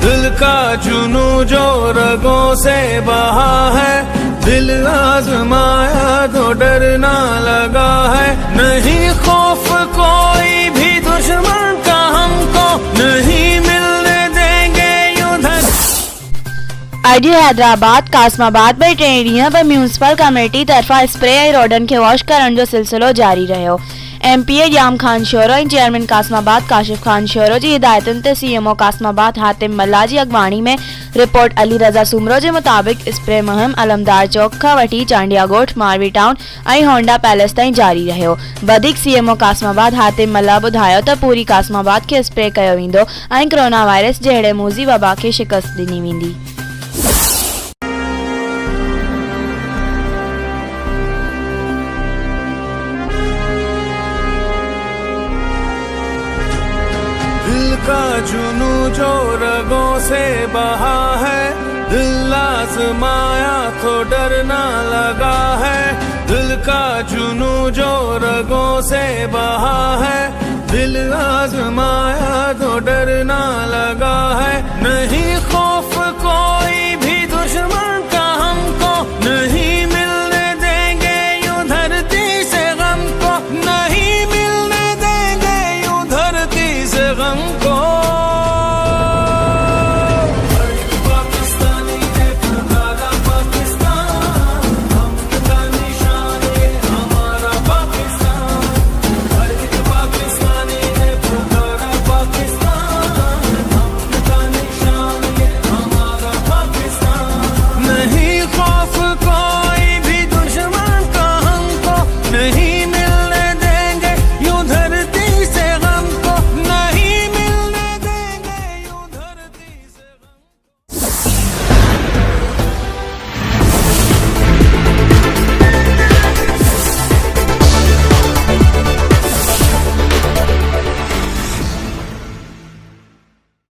दिल का जुनू जो रगों से बहा है, दिल आजमाया तो डर ना लगा है। नहीं खौफ कोई भी दुश्मन का हमको, नहीं मिलने देंगे उधर। आईडी हैदराबाद कासमाबाद में टे ॾींहं पर म्यूनिसिपल कमेटी तरफ़ां स्प्रे ऐं रोडनि खे वॉश करण जो सिलसिलो जारी रहियो। एमपीए ॼाम ख़ान शोरो ऐं चेयरमैन कासमाबाद काशिफ ख़ान शोरो जी हिदायतुनि ते सीएमओ कासमाबाद हातिम मल्ला जी अॻवाणी में रिपोर्ट अली रज़ा सुमरो जे मुताबिक़ स्प्रे मुहिम अलमदार चौक खां वठी चांडिया ॻोठ, मारवी टाउन ऐं होंडा पैलेस ताईं जारी रहियो। वधीक सीएमओ कासमाबाद हातिम मल्ला ॿुधायो त पूरी कासमाबाद खे स्प्रे कयो वेंदो ऐं कोरोना वायरस जहिड़े मूज़ी वबा खे शिकस्त ॾिनी वेंदी। दिल का जुनू जो रगों से बहा है, दिल आजमाया तो डर ना लगा है। दिल का जुनू जो रगों से बहा है, दिल आजमाया तो डर ना लगा